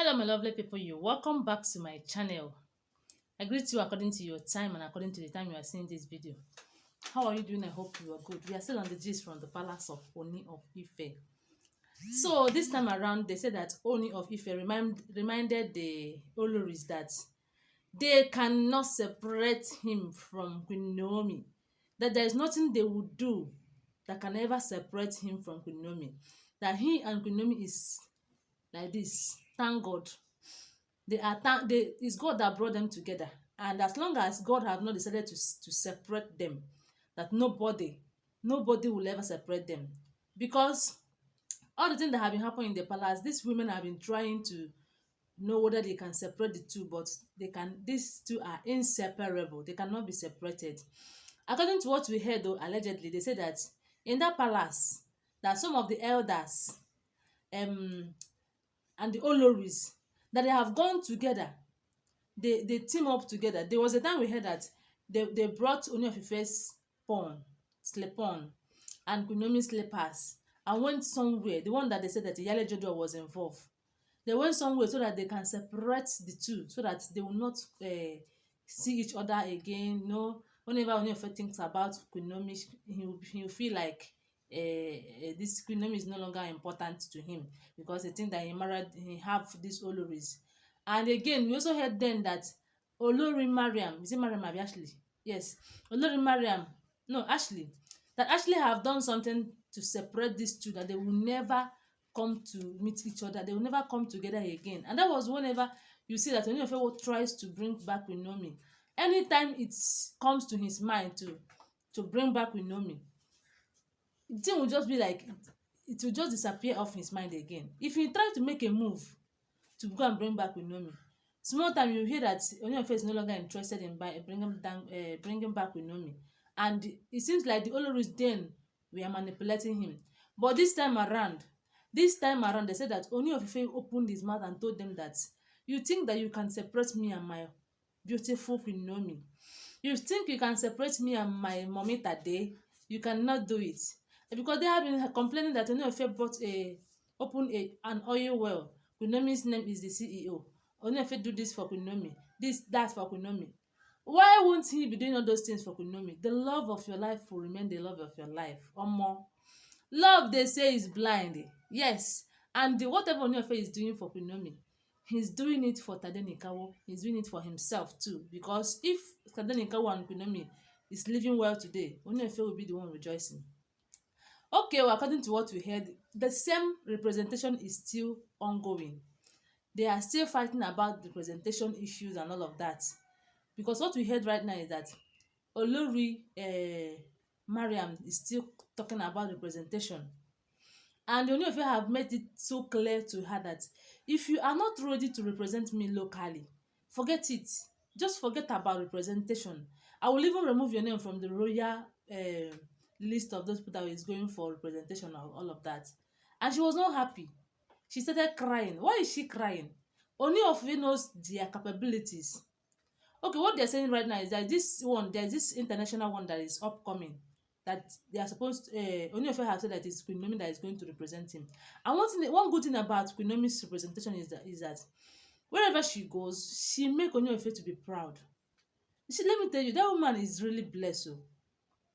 Hello my lovely people, you welcome back to my channel. I greet you according to your time and according to the time you are seeing this video. How are you doing? I hope you are good. We are still on the gist from the palace of Ooni of Ife. So this time around they said that Ooni of Ife reminded the Olories that they cannot separate him from Queen Naomi, that there is nothing they would do that can ever separate him from Queen Naomi, that he and Queen Naomi is like this. Thank God. It's God that brought them together, and as long as God have not decided to separate them, that nobody will ever separate them, because all the things that have been happening in the palace, these women have been trying to know whether they can separate the two, but these two are inseparable. They cannot be separated. According to what we heard, though, allegedly they say that in that palace, that some of the elders and the Olories, that they have gone together, they team up together. There was a time we heard that they brought Ooni of Ife's slip-on and Queen Naomi's slippers and went somewhere. The one that they said that the Yale Jodo was involved, they went somewhere so that they can separate the two, so that they will not see each other again. Whenever Ooni of Ife thinks about Queen Naomi, he will feel like this Queen Naomi is no longer important to him, because he think that he have these Olories. And again, we also heard then that Olori Mariam, is it Mariam or Ashley? Yes, Olori Mariam, no, Ashley, that Ashley have done something to separate these two, that they will never come to meet each other, they will never come together again. And that was whenever you see that Ooni of Ife tries to bring back Queen Naomi, anytime it comes to his mind to bring back Queen Naomi, the thing will just be like it will just disappear off his mind again. If he try to make a move to go and bring back Queen Naomi, small time you hear that Ooni of Ife is no longer interested in bringing back Queen Naomi, and it seems like the Oloris then were manipulating him. But this time around they said that Ooni of Ife opened his mouth and told them that you think that you can separate me and my beautiful Queen Naomi, you think you can separate me and my mommy Tade, you cannot do it, because they have been complaining that Ooni of Ife opened an oil well. Queen Naomi's name is the CEO. Ooni of Ife do this for Queen Naomi, that for Queen Naomi. Why won't he be doing all those things for Queen Naomi? The love of your life will remain the love of your life. Love, they say, is blind. Yes, and whatever Ooni of Ife is doing for Queen Naomi, he's doing it for Tadenikawo. He's doing it for himself too, because if Tadenikawo and Queen Naomi is living well today, Ooni of Ife will be the one rejoicing. Okay, well, according to what we heard, the same representation is still ongoing. They are still fighting about the representation issues and all of that, because what we heard right now is that Olori Mariam is still talking about representation, and Ooni of Ife have made it so clear to her that if you are not ready to represent me locally, forget it. Just forget about representation. I will even remove your name from the royal list of those people that is going for representation and all of that. And she was not happy. She started crying. Why is she crying? Ooni of Ife knows their capabilities. Okay, what they're saying right now is that there's this international one that is upcoming, that they are supposed Ooni of Ife have said that it's Queen Naomi that is going to represent him. And one good thing about Queen Naomi's representation is that wherever she goes, she make Ooni of Ife to be proud. Let me tell you, that woman is really blessed.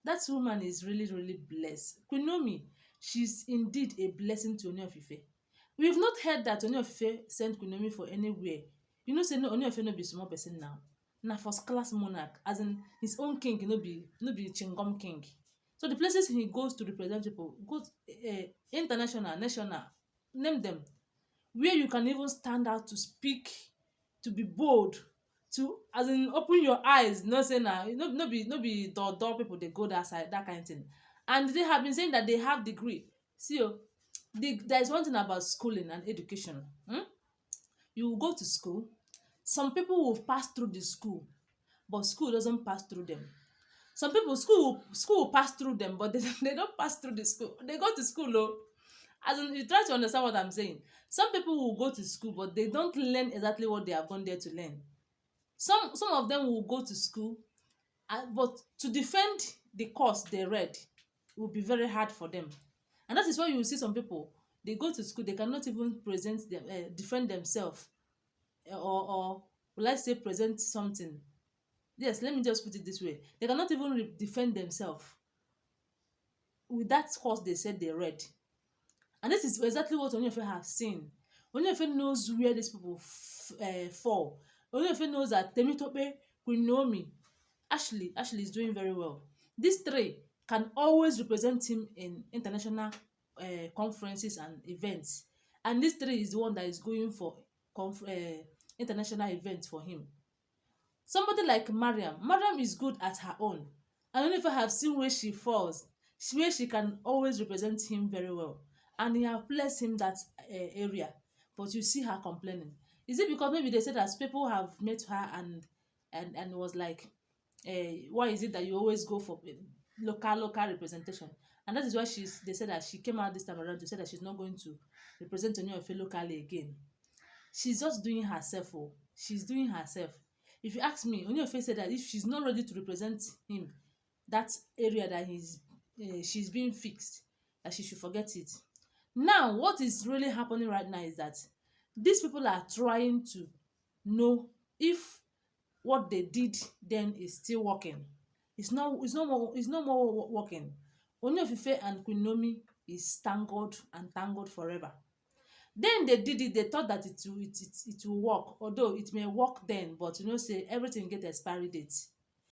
That woman is really, really blessed. Queen Naomi, she's indeed a blessing to Ooni of Ife. We've not heard that Ooni of Ife sent Queen Naomi for anywhere. You know, say no, Ooni of Ife no be small person now. Na first class monarch, as in his own king, no be Chingom king. So the places he goes to represent people, goes international, national, name them, where you can even stand out to speak, to be bold, to as in open your eyes. No say na no be door people they go that side, that kind of thing. And they have been saying that they have degree. See, there is one thing about schooling and education. You will go to school. Some people will pass through the school, but school doesn't pass through them. Some people, school will pass through them, but they don't pass through the school. They go to school, though. As in, you try to understand what I'm saying. Some people will go to school, but they don't learn exactly what they have gone there to learn. Some of them will go to school, but to defend the course they read will be very hard for them. And that is why you will see some people, they go to school, they cannot even defend themselves or let's say present something. Yes, let me just put it this way. They cannot even defend themselves with that course they said they read. And this is exactly what Ooni of Ife have seen. Ooni of Ife knows where these people fall. Ooni of Ife knows that Temitope, QueenNaomi, Ashley is doing very well. These three can always represent him in international conferences and events. And this three is the one that is going for international events for him. Somebody like Mariam is good at her own. I don't know if I have seen where she falls, where she can always represent him very well. And he have blessed him that area. But you see her complaining. Is it because maybe they said that people have met her and was like, why is it that you always go for local representation? And that is why they said that she came out this time around to say that she's not going to represent Ooni of Ife locally again. She's just doing herself. Oh, she's doing herself. If you ask me, Ooni of Ife said that if she's not ready to represent him, that area that she's being fixed, that she should forget it. Now, what is really happening right now is that these people are trying to know if what they did then is still working. It's no more working. Ooni of Ife and QueenNaomi is tangled and tangled forever. Then they did it, they thought that it will work, although it may work then, but you know say everything get expiry date.